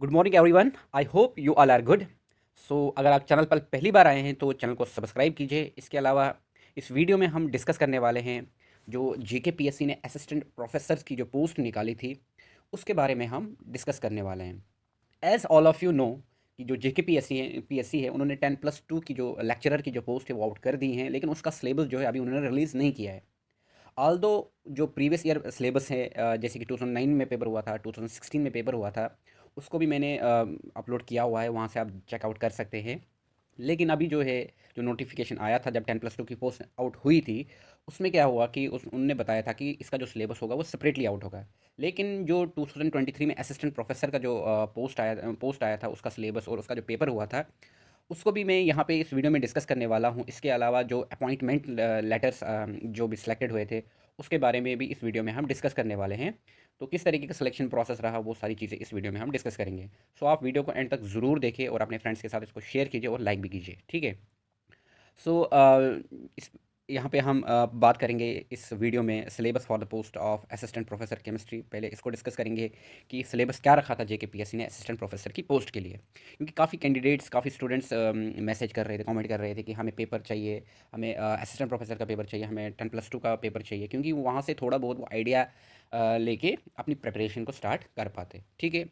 Good morning everyone. I hope you all are good. अगर आप channel पर पहली बार आए हैं तो चैनल को सब्सक्राइब कीजिए। इसके अलावा इस वीडियो में हम डिस्कस करने वाले हैं जो जेकेपीएससी ने असिस्टेंट प्रोफेसर की जो पोस्ट निकाली थी उसके बारे में हम डिस्कस करने वाले हैं। As all of you know कि जो जेकेपीएससी है उन्होंने 10+2 की जो लेक्चरर की जो पोस्ट है वो आउट कर दी हैं, लेकिन उसका सिलेबस जो है अभी उन्होंने रिलीज़ नहीं किया है। ऑल्दो जो प्रीवियस ईयर सिलेबस है, जैसे कि 2009 में पेपर हुआ था, 2016 में पेपर हुआ था, उसको भी मैंने अपलोड किया हुआ है, वहाँ से आप चेकआउट कर सकते हैं। लेकिन अभी जो है, जो नोटिफिकेशन आया था जब 10+2 की पोस्ट आउट हुई थी, उसमें क्या हुआ कि उस उनने बताया था कि इसका जो सिलेबस होगा वो सेपरेटली आउट होगा। लेकिन जो 2023 में असिस्टेंट प्रोफेसर का जो पोस्ट आया था, उसका सिलेबस और उसका जो पेपर हुआ था, उसको भी मैं यहाँ पे इस वीडियो में डिस्कस करने वाला हूँ। इसके अलावा जो अपॉइंटमेंट लेटर्स जो भी सिलेक्टेड हुए थे, उसके बारे में भी इस वीडियो में हम डिस्कस करने वाले हैं। तो किस तरीके का सिलेक्शन प्रोसेस रहा, वो सारी चीज़ें इस वीडियो में हम डिस्कस करेंगे। आप वीडियो को एंड तक ज़रूर देखें और अपने फ्रेंड्स के साथ इसको शेयर कीजिए और लाइक भी कीजिए, ठीक है। सो इस यहाँ पे हम बात करेंगे इस वीडियो में syllabus for the post of assistant professor chemistry. पहले इसको डिस्कस करेंगे कि सिलेबस क्या रखा था जेकेपीएससी ने असिस्टेंट प्रोफेसर की पोस्ट के लिए, क्योंकि काफ़ी कैंडिडेट्स, काफ़ी स्टूडेंट्स मैसेज कर रहे थे, कमेंट कर रहे थे कि हमें पेपर चाहिए, हमें असिस्टेंट प्रोफेसर का पेपर चाहिए, हमें 10+2 का पेपर चाहिए, क्योंकि वहाँ से थोड़ा बहुत वो आइडिया लेके अपनी प्रिपरेशन को स्टार्ट कर पाते, ठीक है।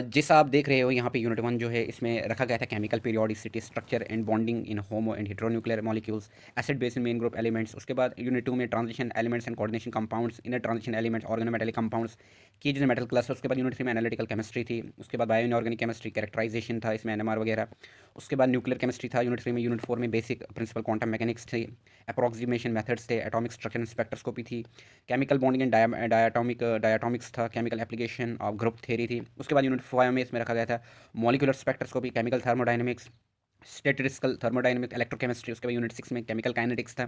जैसा आप देख रहे हो यहाँ पे यूनिट 1 जो है, इसमें रखा गया था chemical periodicity, structure and bonding in homo and heteronuclear molecules, acid base in main group elements. उसके बाद यूनिट 2 में transition elements and coordination compounds, inner transition elements, organometallic compounds, keys metal cluster. उसके बाद यूनिट 3 में analytical chemistry थी। उसके बाद bio inorganic chemistry, characterisation था इसमें, एनएमआर वगैरह। उसके बाद न्यूक्लियर केमिस्ट्री था यूनिट 3 में। यूनिट 4 में बेसिक प्रिंसिपल क्वांटम मैकेनिक्स थी, अप्रोक्सीमेशन मेथड्स थे, एटॉमिक स्ट्रक्चर एंड स्पेक्ट्रोस्कोपी थी, केमिकल बॉन्डिंग एंड डायटॉमिक्स था, chemical application of group theory थी। उसके बाद यूनिट 5 में इसमें रखा गया था molecular spectroscopy, chemical thermodynamics, statistical thermodynamic, electrochemistry. उसके बाद यूनिट 6 में केमिकल काइनेटिक्स था,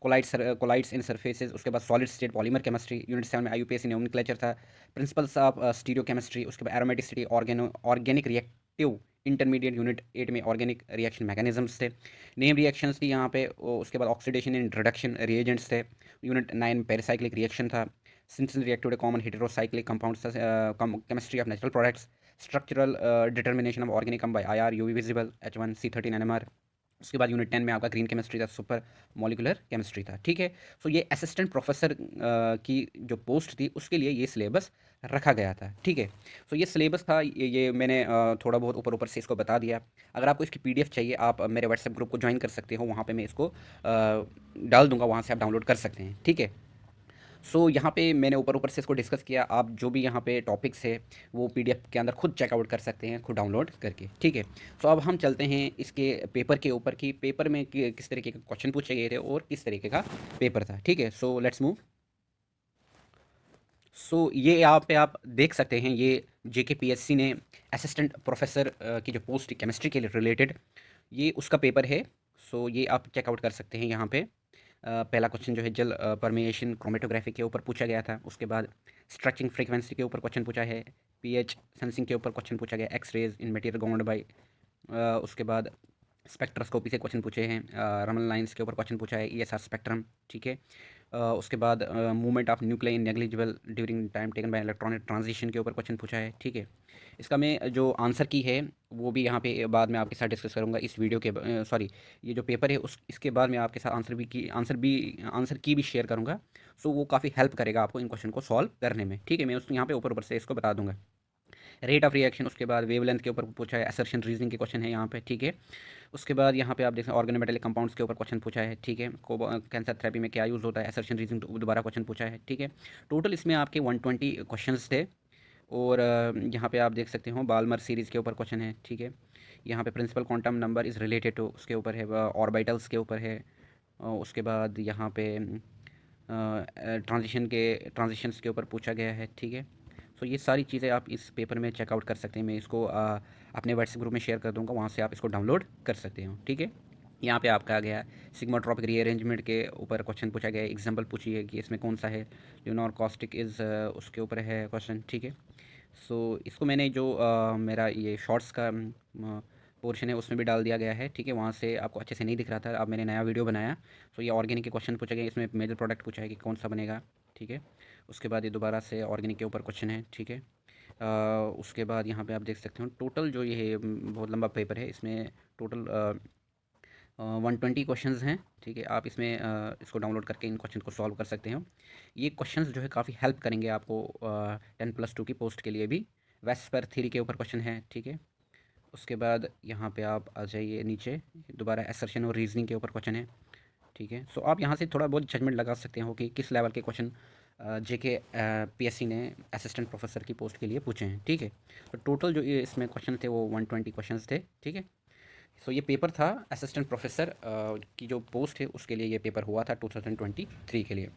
कोलाइड्स इन सरफेसेस। उसके बाद solid state polymer chemistry. Unit 7 में आईयूपीएसी नोमेनक्लेचर था, प्रिंसिपल्स ऑफ स्टीरियो केमिस्ट्री। उसके बाद aromaticity, organic reactive intermediate. Unit 8 में ऑर्गेनिक रिएक्शन मैकेनिज्म्स थे, नेम रिएक्शंस थी यहाँ पे। उसके बाद ऑक्सीडेशन एंड रिडक्शन रिएजेंट्स थे। यूनिट 9 पेरिसाइक्लिक रिएक्शन था, synthesis reactive common heterocyclic compounds, chemistry of natural products, structural determination of organic by IR, UV visible, H1C13 NMR। उसके बाद यूनिट 10 में आपका ग्रीन केमिस्ट्री था, सुपर मॉलिकुलर केमिस्ट्री था, ठीक है। ये असिस्टेंट प्रोफेसर की जो पोस्ट थी उसके लिए ये सिलेबस रखा गया था, ठीक है। ये सिलेबस था, ये मैंने थोड़ा बहुत ऊपर ऊपर से इसको बता दिया। अगर आपको इसकी पीडीएफ चाहिए, आप मेरे व्हाट्सएप ग्रुप को ज्वाइन कर सकते हो, वहाँ पे मैं इसको डाल दूंगा, वहाँ से आप डाउनलोड कर सकते हैं, ठीक है। यहाँ पे मैंने ऊपर ऊपर से इसको डिस्कस किया। आप जो भी यहाँ पे टॉपिक्स है वो पीडीएफ के अंदर खुद चेकआउट कर सकते हैं, खुद डाउनलोड करके, ठीक है। अब हम चलते हैं इसके पेपर के ऊपर कि पेपर में किस तरीके के क्वेश्चन पूछे गए थे और किस तरीके का पेपर था, ठीक है। Let's move. ये यहाँ पे आप देख सकते हैं, ये जेकेपीएससी ने असिस्टेंट प्रोफेसर की जो पोस्ट केमिस्ट्री के लिए रिलेटेड, ये उसका पेपर है। ये आप चेकआउट कर सकते हैं यहाँ पे। पहला क्वेश्चन जो है जल परमेशन क्रोमेटोग्राफी के ऊपर पूछा गया था। उसके बाद स्ट्रेचिंग फ्रीक्वेंसी के ऊपर क्वेश्चन पूछा है, पीएच सेंसिंग के ऊपर क्वेश्चन पूछा गया, एक्स रेज इन मटेरियल गाउंड बाय। उसके बाद स्पेक्ट्रोस्कोपी से क्वेश्चन पूछे हैं, रमन लाइंस के ऊपर क्वेश्चन पूछा है, ईएसआर स्पेक्ट्रम, ठीक है। उसके बाद movement of nuclear in negligible during time taken by electronic transition के ऊपर क्वेश्चन पूछा है, ठीक है। इसका मैं जो आंसर की है वो भी यहाँ पे बाद में आपके साथ डिस्कस करूँगा इस वीडियो के सॉरी, ये जो पेपर है उस इसके बाद मैं आपके साथ आंसर की भी शेयर करूँगा। वो काफ़ी हेल्प करेगा आपको इन क्वेश्चन को सॉल्व करने में, ठीक है। मैं उस यहाँ पे ऊपर ऊपर से इसको बता दूंगा। रेट ऑफ रिएक्शन, उसके बाद वेवलेंथ के ऊपर पूछा है, असर्शन रीजनिंग के क्वेश्चन है यहाँ पे, ठीक है। उसके बाद यहाँ पे आप देख सकते हैं ऑर्गेनोमेटेलिक कंपाउंड्स के ऊपर क्वेश्चन पूछा है, ठीक है। कैंसर थेरेपी में क्या यूज़ होता है, असर्शन रीजनिंग दोबारा क्वेश्चन पूछा है, ठीक है। टोटल इसमें आपके 120 क्वेश्चंस थे। और यहाँ पे आप देख सकते हो बाल्मर सीरीज़ के ऊपर क्वेश्चन है, ठीक है। यहाँ पे principal quantum number is related to, उसके ऊपर है, ऑर्बिटल्स के ऊपर है। उसके बाद यहाँ पे ट्रांजिशंस के ऊपर पूछा गया है, ठीक है। ये सारी चीज़ें आप इस पेपर में चेकआउट कर सकते हैं। मैं इसको अपने व्हाट्सएप ग्रुप में शेयर कर दूंगा, वहाँ से आप इसको डाउनलोड कर सकते हो, ठीक है। यहाँ पे आपका आ गया सिग्माट्रोपिक रीअरेंजमेंट के ऊपर क्वेश्चन पूछा गया है, एग्जांपल पूछी है कि इसमें कौन सा है, ल्यूनोर कॉस्टिक इज़ उसके ऊपर है क्वेश्चन, ठीक है। इसको मैंने जो मेरा ये शॉर्ट्स का पोर्शन है उसमें भी डाल दिया गया है, ठीक है। वहाँ से आपको अच्छे से नहीं दिख रहा था, अब मैंने नया वीडियो बनाया। ये ऑर्गेनिक के क्वेश्चन पूछे गए, इसमें मेजर प्रोडक्ट पूछा है कि कौन सा बनेगा, ठीक है। उसके बाद ये दोबारा से ऑर्गेनिक के ऊपर क्वेश्चन है, ठीक है। उसके बाद यहाँ पे आप देख सकते हो टोटल जो ये बहुत लंबा पेपर है, इसमें टोटल 120 क्वेश्चंस हैं। ठीक है, आप इसमें इसको डाउनलोड करके इन क्वेश्चन को सॉल्व कर सकते हो। ये क्वेश्चंस जो है काफ़ी हेल्प करेंगे आपको 10+2 की पोस्ट के लिए भी। वेस्पर थ्योरी के ऊपर क्वेश्चन है। ठीक है, उसके बाद यहाँ पे आप आ जाइए नीचे, दोबारा असर्शन और रीजनिंग के ऊपर क्वेश्चन है। ठीक है, सो आप यहाँ से थोड़ा बहुत जजमेंट लगा सकते हो कि किस लेवल के क्वेश्चन जेके पीएससी ने असिस्टेंट प्रोफेसर की पोस्ट के लिए पूछे हैं। ठीक है, तो टोटल जो ये इसमें क्वेश्चन थे वो 120 क्वेश्चंस थे। ठीक है, सो ये पेपर था असिस्टेंट प्रोफेसर की जो पोस्ट है उसके लिए ये पेपर हुआ था 2023 के लिए।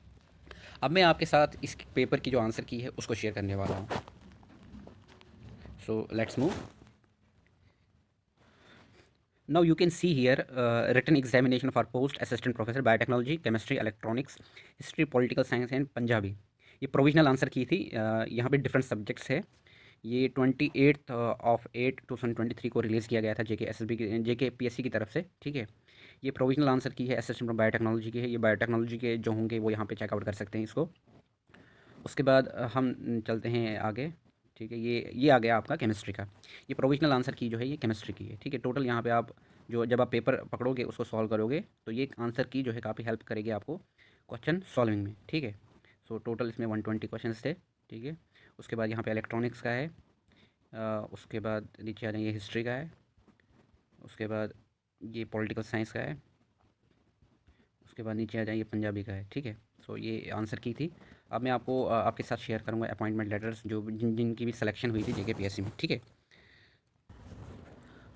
अब मैं आपके साथ इस पेपर की जो आंसर की है उसको शेयर करने वाला हूँ। So let's move. Now you can see here written examination for post assistant professor biotechnology, chemistry, electronics, history, political science and Punjabi. ये प्रोविजनल आंसर की थी। यहाँ पे डिफरेंट सब्जेक्ट्स है। ये 28/8/2023 को रिलीज़ किया गया था JKPSC की तरफ से। ठीक है, ये प्रोविजनल आंसर की है, असिस्टेंट बायोटेक्नोलॉजी की है। ये बायोटेक्नोलॉजी के जो होंगे वो यहाँ पे चेकआउट कर सकते हैं इसको। उसके बाद हम चलते हैं आगे। ठीक है, ये आ गया आपका केमिस्ट्री का। ये प्रोविजनल आंसर की जो है ये केमिस्ट्री की है। ठीक है, टोटल यहाँ पे आप जो जब आप पेपर पकड़ोगे उसको सॉल्व करोगे तो ये आंसर की जो है काफ़ी हेल्प करेगी आपको क्वेश्चन सॉल्विंग में। ठीक है, सो टोटल इसमें 120 क्वेश्चन थे। ठीक है, उसके बाद यहाँ पे इलेक्ट्रॉनिक्स का है। उसके बाद नीचे आ जाएंगे हिस्ट्री का है। उसके बाद ये पॉलिटिकल साइंस का है। उसके बाद नीचे आ जाइए पंजाबी का है। ठीक है, सो ये आंसर की थी। अब मैं आपको आपके साथ शेयर करूँगा अपॉइंटमेंट लेटर्स जो जिनकी भी सिलेक्शन हुई थी JKPSC में। ठीक है,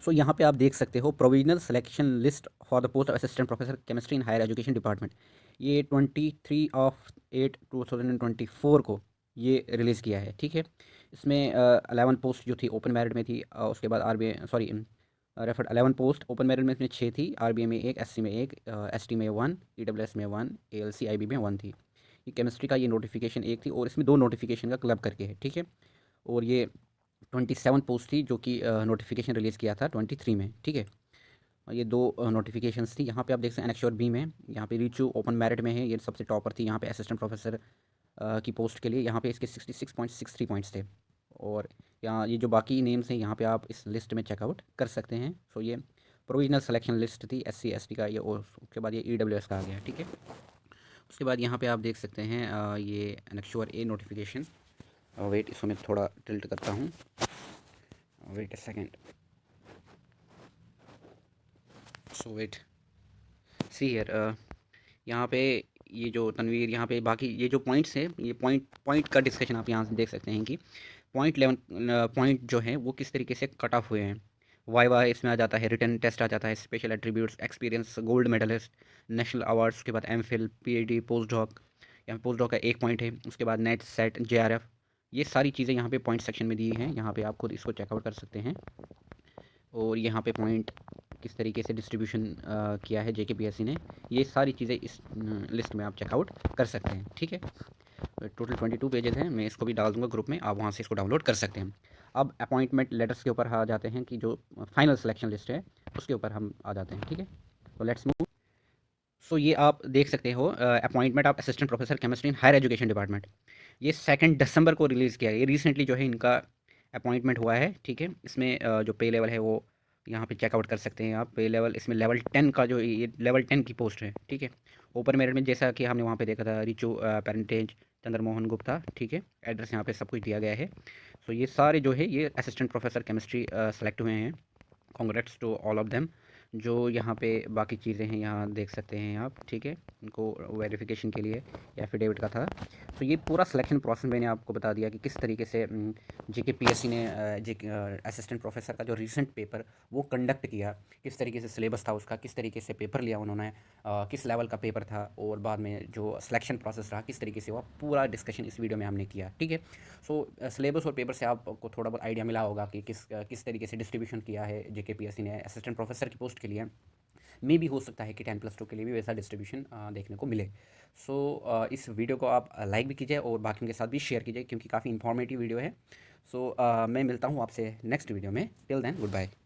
सो यहाँ पे आप देख सकते हो provisional selection list for the post of assistant professor chemistry in higher education department. ये 23/8/2024 को ये रिलीज़ किया है। ठीक है, इसमें 11 पोस्ट जो थी ओपन मेरिट में थी। उसके बाद RBI sorry referred 11 post open merit में इसमें 6 थी, RBI में 1, SC में 1, ST में 1, EWS में 1, ALC IB में 1 थी। ये केमिस्ट्री का ये नोटिफिकेशन एक थी और इसमें 2 नोटिफिकेशन का क्लब करके है। ठीक है, और ये 27 पोस्ट थी जो कि नोटिफिकेशन रिलीज़ किया था 23 में। ठीक है, और ये 2 नोटिफिकेशंस थी। यहाँ पे आप देख सकते हैं एनेक्श्योर बी में यहाँ पे रीचू ओपन मेरिट में है, ये सबसे टॉपर थी यहाँ पे असिस्टेंट प्रोफेसर की पोस्ट के लिए। यहाँ पे इसके 66.63 पॉइंट्स थे। और यहाँ ये जो बाकी नेम्स हैं यहाँ पे आप इस लिस्ट में चेकआउट कर सकते हैं। सो ये प्रोविजनल सिलेक्शन लिस्ट थी SC ST का ये, और उसके बाद ये EWS का आ गया। ठीक है, उसके बाद यहाँ पे आप देख सकते हैं ये एनेक्श्योर ए नोटिफिकेशन। वेट, इसको मैं थोड़ा टिल्ट करता हूँ। Wait a second. So wait, see here यहाँ पे ये जो तनवीर यहाँ पे बाकी ये जो पॉइंट्स हैं ये पॉइंट का डिस्कशन आप यहाँ से देख सकते हैं कि पॉइंट जो है वो किस तरीके से कट ऑफ हुए हैं। वाइवा इसमें आ जाता है, रिटन टेस्ट आ जाता है, special attributes, experience, gold medalist, national awards, उसके बाद MPhil, PhD, पोस्ट डॉक। यहाँ पोस्ट डॉक का 1 पॉइंट है। उसके बाद नेट सेट JRF, ये सारी चीज़ें यहाँ पे पॉइंट सेक्शन में दी हैं। यहाँ पे आप खुद इसको चेकआउट कर सकते हैं। और यहाँ पे पॉइंट किस तरीके से डिस्ट्रीब्यूशन किया है JKPSC ने, ये सारी चीज़ें इस लिस्ट में आप चेकआउट कर सकते हैं। ठीक है, टोटल 22 पेजेस हैं, मैं इसको भी डाल दूंगा ग्रुप में, आप वहाँ से इसको डाउनलोड कर सकते हैं। अब अपॉइंटमेंट लेटर्स के ऊपर आ जाते हैं कि जो फाइनल सिलेक्शन लिस्ट है उसके ऊपर हम आ जाते हैं। ठीक है, तो लेट्स मूव। सो ये आप देख सकते हो appointment of assistant professor chemistry in higher education department. ये 2 दिसंबर को रिलीज़ किया है। ये रिसेंटली जो है इनका अपॉइंटमेंट हुआ है। ठीक है, इसमें जो पे लेवल है वो यहाँ पे चेकआउट कर सकते हैं आप। पे लेवल इसमें लेवल 10 का जो ये लेवल 10 की पोस्ट है। ठीक है, ओपन मेरिट में जैसा कि हमने वहाँ पे देखा था रिचू पेरेंटेज चंद्रमोहन गुप्ता। ठीक है, एड्रेस यहाँ पे सब कुछ दिया गया है। सो ये सारे जो है ये असिस्टेंट प्रोफेसर केमिस्ट्री सेलेक्ट हुए हैं। Congrats to all of them. जो यहाँ पे बाकी चीज़ें हैं यहाँ देख सकते हैं आप। ठीक है, इनको वेरिफिकेशन के लिए एफिडेविट का था। तो ये पूरा सिलेक्शन प्रोसेस मैंने आपको बता दिया कि किस तरीके से JKPSC ने असिस्टेंट प्रोफेसर का जो रीसेंट पेपर वो कंडक्ट किया, किस तरीके से सिलेबस था उसका, किस तरीके से पेपर लिया उन्होंने, किस लेवल का पेपर था, और बाद में जो सिलेक्शन प्रोसेस रहा किस तरीके से हुआ, पूरा डिस्कशन इस वीडियो में हमने किया। ठीक है, सो सिलेबस और पेपर से आपको थोड़ा बहुत आइडिया मिला होगा कि किस तरीके से डिस्ट्रीब्यूशन किया है JKPSC ने असिस्टेंट प्रोफेसर की पोस्ट के लिए। मे भी हो सकता है कि 10+2 के लिए भी वैसा डिस्ट्रीब्यूशन देखने को मिले। सो इस वीडियो को आप लाइक भी कीजिए और बाकियों के साथ भी शेयर कीजिए क्योंकि काफ़ी इंफॉर्मेटिव वीडियो है। सो मैं मिलता हूँ आपसे नेक्स्ट वीडियो में। Till then good bye.